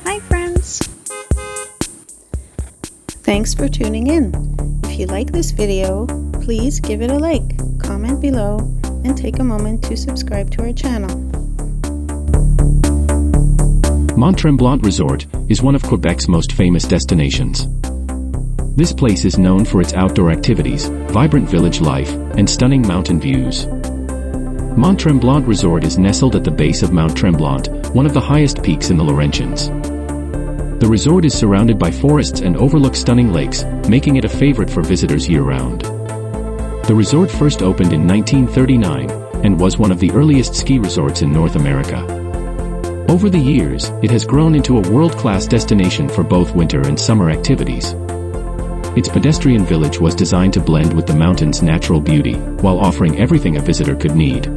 Hi friends! Thanks for tuning in. If you like this video, please give it a like, comment below, and take a moment to subscribe to our channel. Mont-Tremblant Resort is one of Quebec's most famous destinations. This place is known for its outdoor activities, vibrant village life, and stunning mountain views. Mont-Tremblant Resort is nestled at the base of Mount Tremblant, one of the highest peaks in the Laurentians. The resort is surrounded by forests and overlooks stunning lakes, making it a favorite for visitors year-round. The resort first opened in 1939 and was one of the earliest ski resorts in North America. Over the years, it has grown into a world-class destination for both winter and summer activities. Its pedestrian village was designed to blend with the mountain's natural beauty, while offering everything a visitor could need.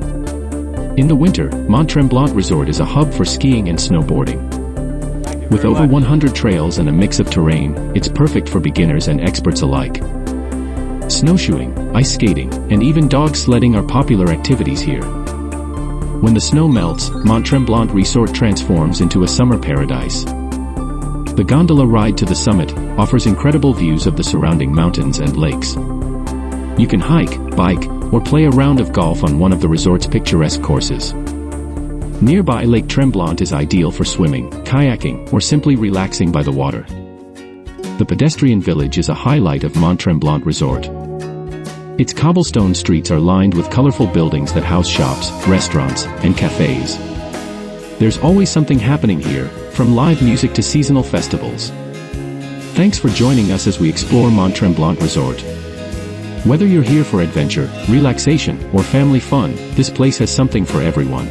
In the winter, Mont-Tremblant Resort is a hub for skiing and snowboarding. With over 100 trails and a mix of terrain, it's perfect for beginners and experts alike. Snowshoeing, ice skating, and even dog sledding are popular activities here. When the snow melts, Mont-Tremblant Resort transforms into a summer paradise. The gondola ride to the summit offers incredible views of the surrounding mountains and lakes. You can hike, bike, or play a round of golf on one of the resort's picturesque courses. Nearby Lake Tremblant is ideal for swimming, kayaking, or simply relaxing by the water. The pedestrian village is a highlight of Mont-Tremblant Resort. Its cobblestone streets are lined with colorful buildings that house shops, restaurants, and cafes. There's always something happening here, from live music to seasonal festivals. Thanks for joining us as we explore Mont-Tremblant Resort. Whether you're here for adventure, relaxation, or family fun, this place has something for everyone.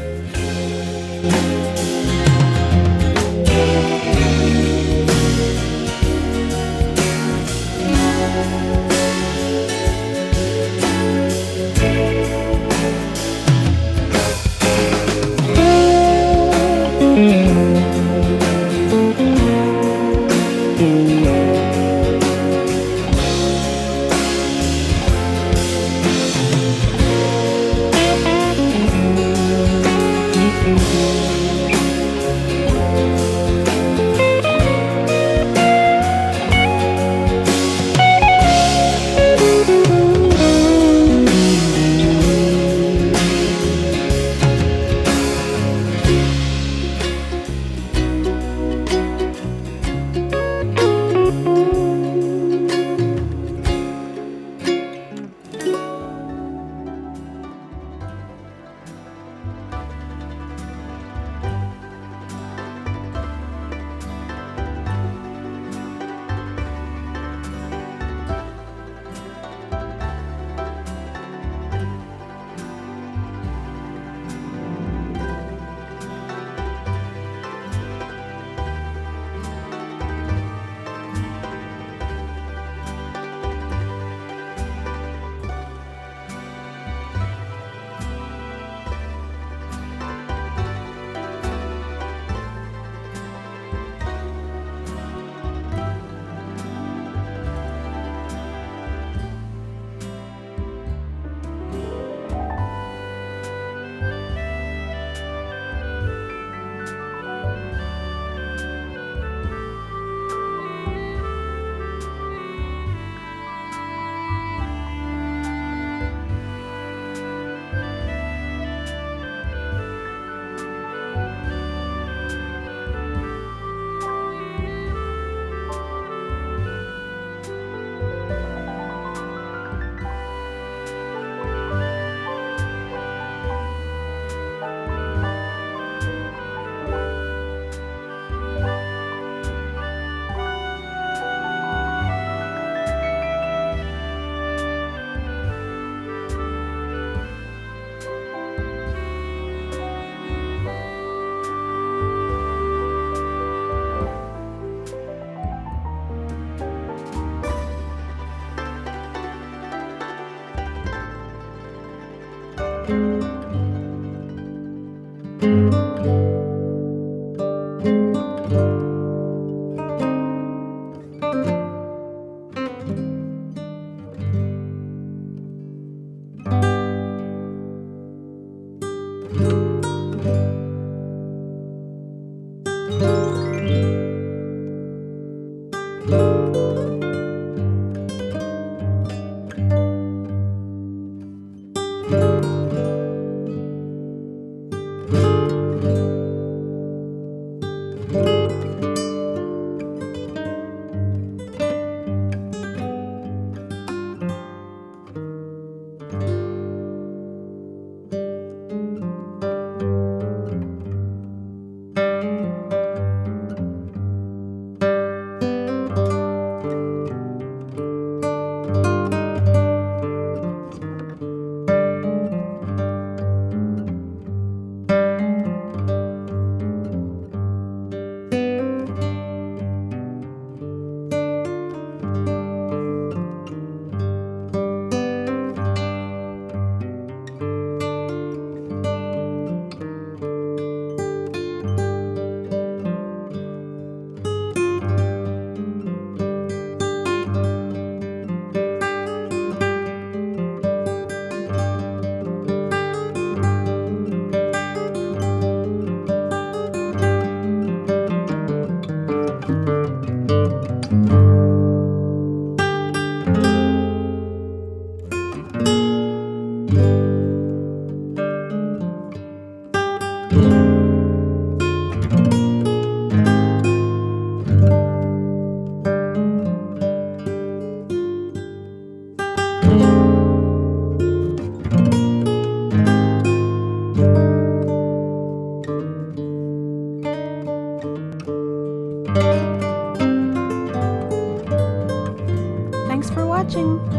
Thanks for watching!